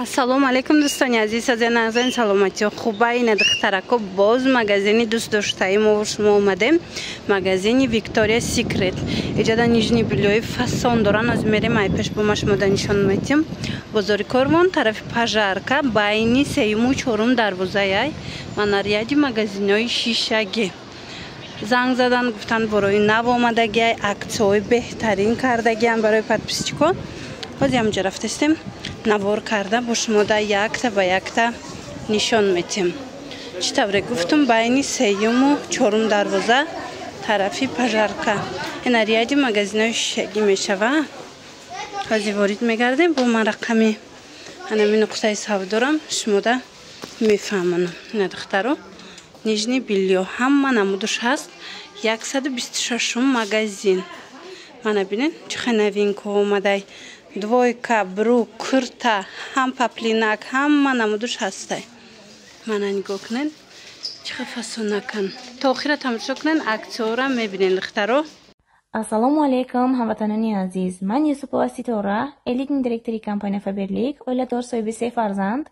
ассалому алейкум дӯстони азиз, аз назарин саломати хуба ин духтарако боз магазини дӯст доштаи мо шумо омадем. Магазини Victoria's Secret иҷода нижни билёи фасон доран. аз мерем ай пеш бома шумода нишон метим. бозори Корвон тарафи пажарка байни сеюму чорум дарвозаи манарияди магазинои шишаги занг задан гуфтан барои нав омадагиай аксияҳои беҳтарин кардагиам барои подписчикон. ҳозир ҳамҷа рафтастем навор карда бо шумо да якта ба якта нишон метем. чӣ тавре гуфтум байни сеюму чорум дарвоза тарафи пажарка ина рияди магазинои шишагӣ мешава. ҳозир ворид мегардем бо ман рақами анами нуқтаи савдорам шумо да мефаҳмонам. ина духтаро нижни билё ҳама намудуш ҳаст. 126 магазин мана бинен чихе новинка омадай двойка, брук, курта, ҳам паплинак, ҳама намудуш ҳастай. Мана нигоҳ кунед чихе фасонакан. То охира тамошо кунед аксияҳоро мебинед духтаро. Ассалому алейкум ҳамватанони азиз. Ман Юсупова Ситора, элитни директори компания Faberlic, оиладор соҳиби 3 фарзанд.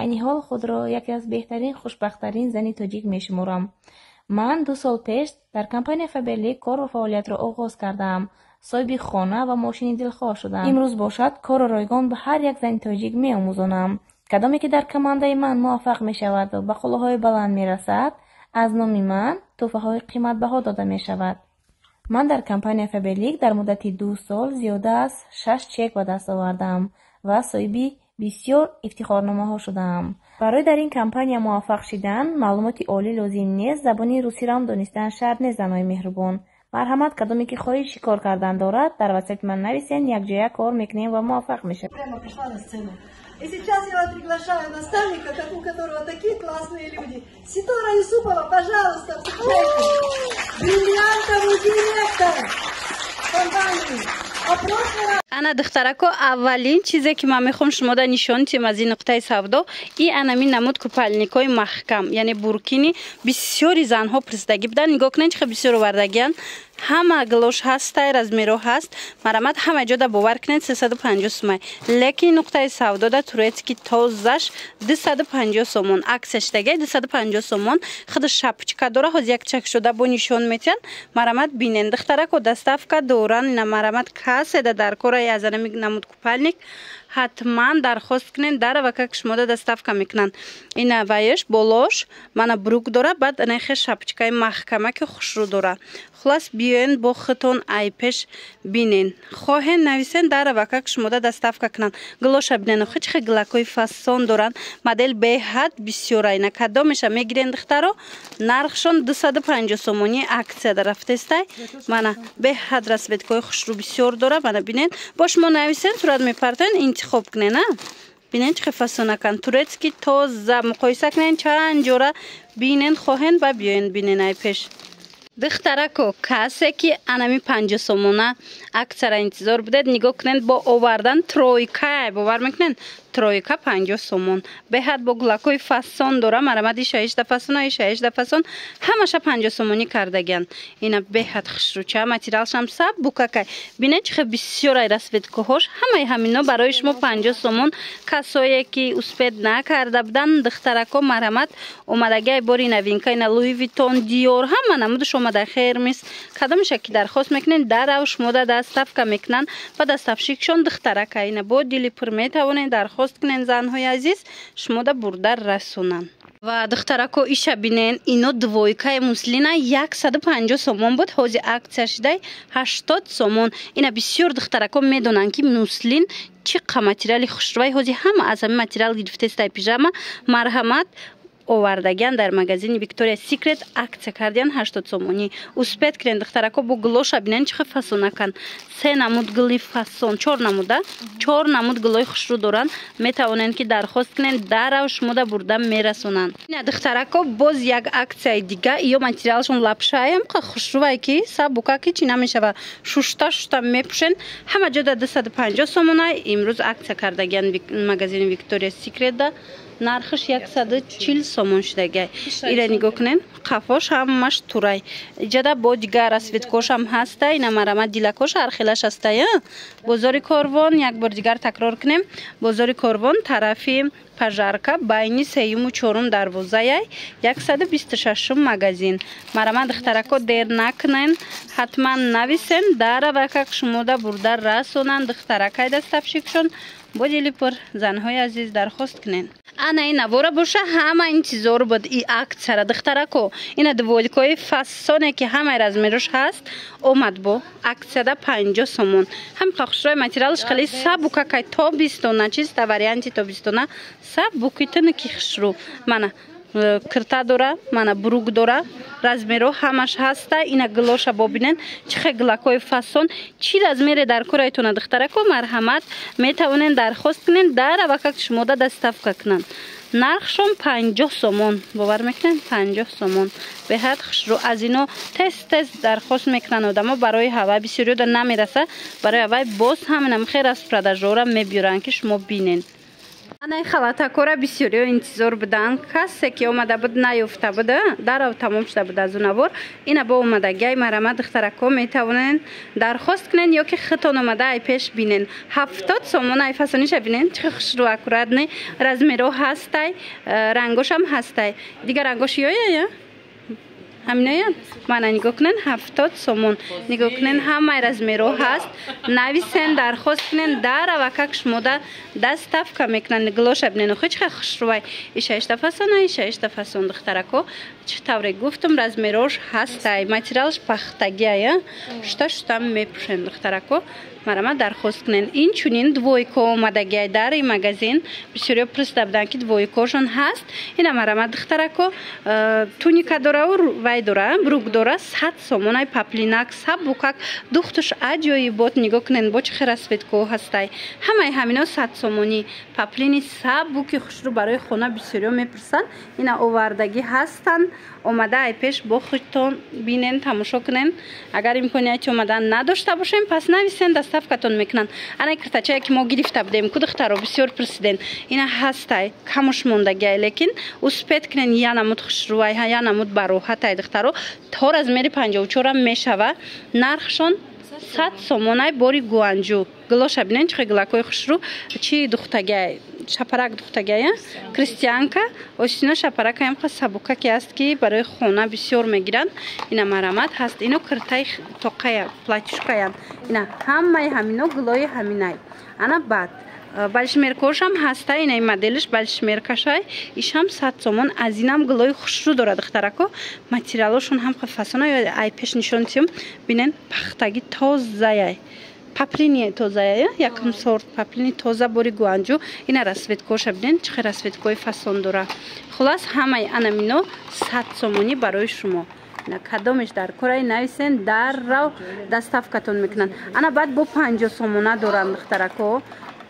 айни ҳол худро яке аз беҳтарин хушбахттарин зани тоҷик мешуморам. Ман 2 сол пеш дар компания Faberlic кору фаъолиятро оғоз кардам. соҳиби хона ва мошини дилхоҳ шудам. имрӯз бошад кору ройгон ба ҳар як зани тоҷик меомӯзонам. кадоме ки дар командаи ман муваффақ мешавад ва ба қуллаҳои баланд мерасад, аз номи ман тӯҳфаҳои қиматбаҳо дода мешавад. ман дар компания Faberlic дар муддати 2 сол зиёда аз 6 чек ба даст овардам ва соҳиби бисёр ифтихорномаҳо шудам. барои дар ин компания муваффақ шудан маълумоти олӣ лозим нест. забони русиram донистан шарт нест занои меҳрубон. марҳамат, кадоме ки хоҳиши кор кардан дорад, дар ватсапи ман нависен, якҷоя кор мекунем ва муваффақ мешавем. Прямо пришла на сцену. И сейчас я вас приглашаю наставника, у которого такие классные люди. Ситора Юсупова, пожалуйста, встречайте. Бриллиантовый директор компании. ана духтарако аввалин чизе ки ман мехоҳам шумо да нишон тем аз ин нуқтаи савдо и анами намуд купальникои маҳкам, яъне буркини бисёри занҳо пурсидагӣ будан. нигоҳ кунед чихе бисёр овардагиян. ҳама глош ҳастай размеро ҳаст. марамат ҳама ҷода бовар кунед 350 сомай. лекин нуқтаи савдо да турецки тозаш 250 сомон. аксияшдагиай 250 сомон. худ шапочка дора. ҳозир як чак шуда бо нишон метиҳан. марамат бинен духтарако доставка доран. ина марамат каседа дар кораи аз анами намуд купальник ҳатман дархост кунед дарава как шумода доставка мекунанд. ина ваеш болош мана брук дора. баъд нахе шапочкаи маҳкама ки хушрӯ дора. хулас биёен бо хитон ай пеш бинен. хоҳен нависен дарава как шумода доставка кунанд. глоша бинен охи чихе глакои фасон доранд. модел беҳад бисёра. ина кадомеша мегирен духтаро нархшон 250 сомони аксия дарафтестай. мана беҳад расветкои хушрӯ бисёр дора. мана бинен бо шумо нависен сурат мепартен интихоб кунен. бинен чихе фасонакан. турецки тоза муқоиса кунен чанд ҷора бинен. хоҳен ба биёен бинен ай пеш. духтарако касе ки анами 50 сомона аксияра интизор будед нигоҳ кунед бо овардан тройка бовар мекунед. тройка 50 сомон. беҳад бо глакои фасон дора. марамади 6 фасон ай 6 фасон ҳамаша 50 сомонӣ кардагиан. ина беҳад хушрӯча материалшам саб букакай. бинед чихе бисёр ай расветкоҳош ҳамаи ҳамино барои шумо 50 сомон. касое ки успед накарда будан духтарако марамат омадагиай бори новинка. ина Louis Vuitton, Dior ҳама намудуш омада хермис. кадомеша ки дархост мекунед дарав шумода доставка мекунанд ба доставщикшон духтарака. ина бо дили пур метавонед дархост کنن زنهای عزیز شما دا برده رسونن. و دخترکو ایشا بینن اینو دویکای موسلینا 150 سومون بود. حوزی اکتر شده 80 سومون. اینا بسیار دخترکو میدونن که موسلین چی ماتریالی خوشروی. حوزی همه از همه ماتریال گرفته است. پیژامه مرحمت овардагиан дар магазини Victoria's Secret аксия кардиан 80 сомонӣ. успед кунед духтарако бо глоша бинен чихе фасонакан. 3 намуд гли фасон 4 намуда 4 намуд глои хушрӯ доранд. метавонен ки дархост кунен дарав шумода бурда мерасонанд. ина духтарако боз як аксияи дига. ё материалшон лапшаям хушрӯвай ки сабука ки чӣ намешава шушта мепӯшен. ҳама ҷода 250 сомона. имрӯз аксия кардагиан магазини Victoria's Secret да нархш 140 сомон шудагай. Ира нигоҳ кунен, қафош ҳамаш турай. Иҷада бо дигар расветкош ҳам ҳаста, ина марама дилакош ҳархелаш ҳаста. Бозори Корвон, як бор дигар такрор кунем. Бозори Корвон тарафи Пажарка байни 3-ум 4-ум дарвозаи 126-ум магазин. Марама духтарако дер накунен, ҳатман нависен, дара ва как шумода бурда расонан духтаракай дастафшикшон. бо дили пур занҳои азиз дархост кунен. Ана ина вора боша ҳама интизор буд и аксара духтарако ина двойкои фасоне ки ҳамаи размерош ҳаст омад бо аксияда 50 сомон. ҳам қахшрои материалш хеле сабука кай тобистона чиста варианти тобистона сабукитани ки хшру мана кирта дора, мана брук дора, размеро ҳамаш ҳаста. Ина глоша бобинен чихе глакои фасон чӣ размере дар кораитона духтарако марҳамат метавонен дархост кунен дара ва как шумода дастафка кунан. нархшон 50 сомон бовар мекунен 50 сомон беҳад хушрӯ аз ино тез дархост мекунан одамо барои ҳавай бисёриёда намераса барои ҳавай боз ҳаминам хер аз продажора мебиёранд ки шумо бинен. Анаи халатакора бисёриё интизор буданд. Касе ки омада буд наёфта буда дарав тамом шуда буд аз унавор ина бо омадагиай марама духтарако метавонен дархост кунен ё ки хитон омада ай пеш бинен 70 сомон ай фасониша бинен чӣ хушрӯ аккуратни размеро ҳастай рангошам ҳастай дигар рангош ёя ҳаминоя мана нигоҳ кунен 70 сомон нигоҳ кунен ҳамаи размеро ҳаст нависен дархост кунен дара ва как шумода дастафка мекунан глоша бинен охи чихе хушрӯвай ишаишта фасон духтарако чӣ тавре гуфтум размерош ҳастай материалш пахтагия шута мепӯшен духтарако марама дархост кунен. Инчунин двойко омадагиай дар ин магазин бисёриё пурсида буданд ки двойкошон ҳаст. Ина марама духтарако туника дорау вай дора брук дора 100 сомон ай паплинак сабукак духтуш аҷоибот нигоҳ кунен бо чихе расветко ҳастай ҳамаи ҳамино 100 сомони паплини сабуки хушрӯ барои хона бисёриё мепурсанд. Ина овардагӣ ҳастанд омада ай пеш бо худтон бинен тамошо кунен. Агар имконияти омадан надошта бошем пас нависен дастафкатон мекунанд. Ана киртачае ки мо гирифта будем ку духтаро бисёр пурсиден ина ҳастай камуш мондагиай лекин успет кунен янамуд хушрӯвай янамуд бароҳатай духтаро то размери 54 мешава. нархшон 100 сомонай бори гуанҷу глоша бинен чихе глакои хушрӯ чи духтагиай шапарак духтагия кристианка остино шапарака ям сабука ки аст ки барои хона бисёр мегиранд. Ина марамат ҳаст ино киртаи тоқая платишкая ина ҳамаи ҳамино глои ҳаминай ана бад балшмеркошам ҳаста ина моделиш балшмеркашай ишам 100 сомон аз инам глои хушрӯ дорад духтарако материалошон ҳам фасона ё ай пеш нишон тиём бинен пахтаги тозаяй паплини тозая якам сорт паплини тоза бори гуанҷу ина расветкоша бинен чихе расветкои фасон дора. Хулас ҳамаи анамино 100 сомонӣ барои шумо. Ина кадомеш дар кораи нависен даррав дастафкатон мекунанд. Ана баъд бо 50 сомона доранд духтарако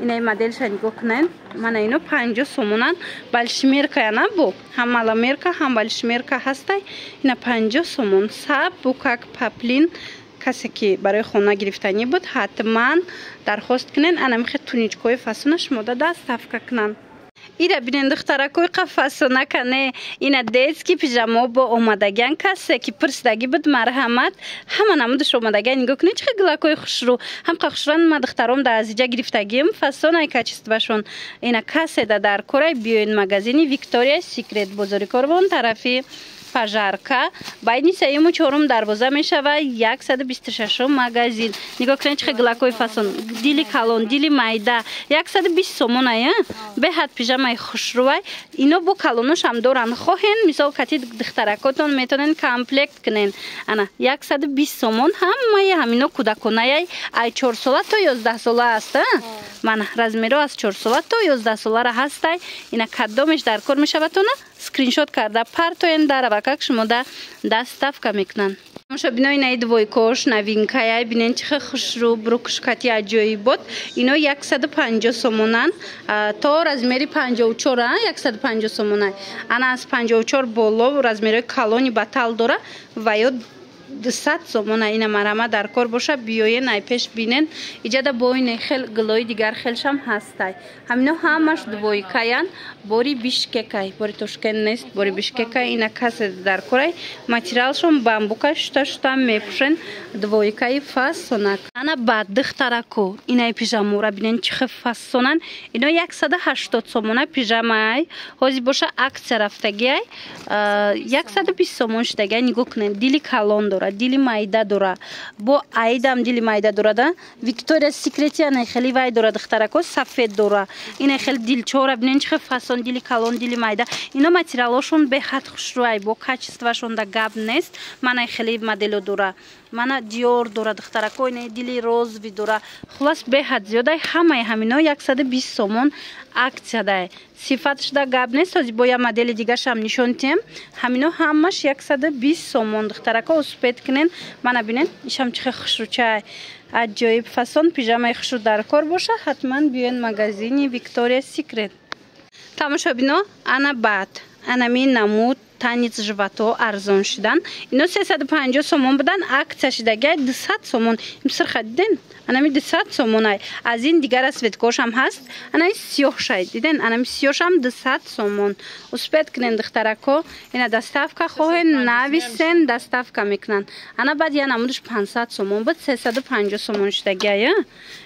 ина моделша нигоҳ кунен мана ино 50 сомонан балшмерка яна бо ҳам маламерка ҳам балшмерка ҳастай ина 50 сомон сабукак паплин касе ки барои хона гирифтанӣ буд ҳатман дархост кунен ана михе туничкои фасона шумода дастафка кунанд. ира бинен духтаракои фасона кане ина детски пижамо бо омадагиан касе ки пурсидагӣ буд марҳамат ҳама намудаш омадагиан нигоҳ кунед чихе глакои хушрӯ ҳам қахшуран ма духтаром да азиҷа гирифтагием фасонай качествашон ина каседа дар корай биёин магазини Виктория Секрет бозори Корвон тарафи Пажарка байни 3-ум 4-ум дарвоза мешава 126 магазин нигоҳ кунед чихе глакои фасон дили калон дили майда 120 сомон ая беҳад пижамаи хушрӯвай ино бо калоношам доранд хоҳен мисол кати духтаракотон метавонен комплект кунен ана 120 сомон ҳамаи ҳамино кӯдаконаяй ай 4 сола то 11 сола аст мана размеро аз 4 сола то 11 солара ҳастай ина кадомеш дар кор мешаватона скриншот карда партоен дара ва как шумода дастафка мекунанд. Моша бинои наи двойкош новинкаяй бинен чихе хушрӯ брукушкати аҷоибот ино 150 сомонан то размери 54 150 сомонай ана аз 54 боло размерои калони батал дора ва ё 200 сомона ина марама дар кор боша биёен ай пеш бинен иҷада боин хел глои дигар хелшам ҳастай ҳамино ҳамаш двойкаян бори бишкекай бори тошкен нест бори бишкекай ина касе дар корай материалшон бамбука шута мепушен двойкаи фасонак ана бад духтарако инай пижамора бинен чихе фасонан ино 180 сомона пижамай ҳози боша аксия рафтагиай 120 сомон шудагиай нигоҳ кунед дили калон дора дили майда дора бо айдам дили майда дорада Виктория Секрети ана хели вай дора духтарако сафед дора ина хели дилчора бинен чихе фасон дили калон дили майда ино материалошон беҳад хушрӯай бо качествашон да гап нест мана хели модело дора мана диор дора духтарако ина дили розви дора хулас беҳад зиёдай ҳамаи ҳамино 120 сомон аксия дай сифатш да гап нест ҳози бо я модели дигаршам нишон тем ҳамино ҳамаш 120 сомон духтарако успед кунен мана бинен ишам чихе хушрӯчай аҷоиб фасон пижамаи хушрӯ дар кор боша ҳатман биёен магазини Виктория Секрет тамошобино ана бад анами намуд танец живато арзон шудан ино 350 сомон будан аксия шудагиай 200 сомон имсир хадиден анами 200 сомонай аз ин дигара светкошам ҳаст анами сиёҳшай диден анами сиёҳшам 200 сомон успед кунен духтарако ина доставка хоҳен нависен доставка мекунанд ана баъд я намудаш 500 сомон буд 350 сомон шудагиай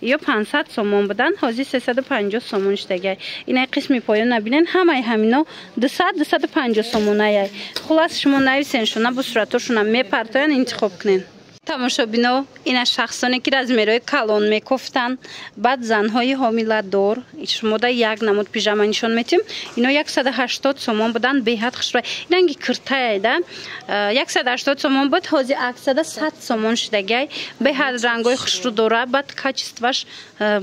ё 500 сомон будан ҳози 350 сомон шудагиай ина қисми поёна бинен ҳамаи ҳамино 200-250 сомонай хулас шумо нависен шуна бо суратошуна мепартоян интихоб кунен тамошобино ина шахсоне ки размерои калон мекофтанд баъд занҳои ҳомиладор шумо да як намуд пижама нишон метим ино 180 сомон будан беҳад хушрӯй инанги киртаяй да 180 сомон буд ҳози аксияда 100 сомон шудагиай беҳад рангои хушрӯ дора баъд качестваш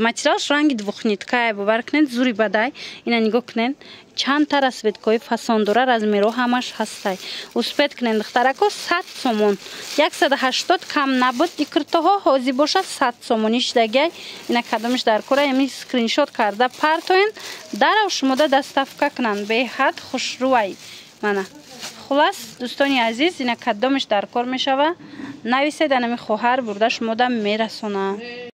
материалш ранги двухниткае бовар кунед зури бадай ина нигоҳ кунед чанд та расветкои фасон дора размеро ҳамаш ҳастай успед кунед духтарако 100 сомон 180 кам набуд икртоҳо ҳози боша 100 сомони шудагиай ина кадомиш дар кора ями скриншот карда партоен дарав шумода доставка кунанд беҳад хушрӯай мана хулас дӯстони азиз ина кадомиш дар кор мешава нависед анами хоҳар бурда шумода мерасонад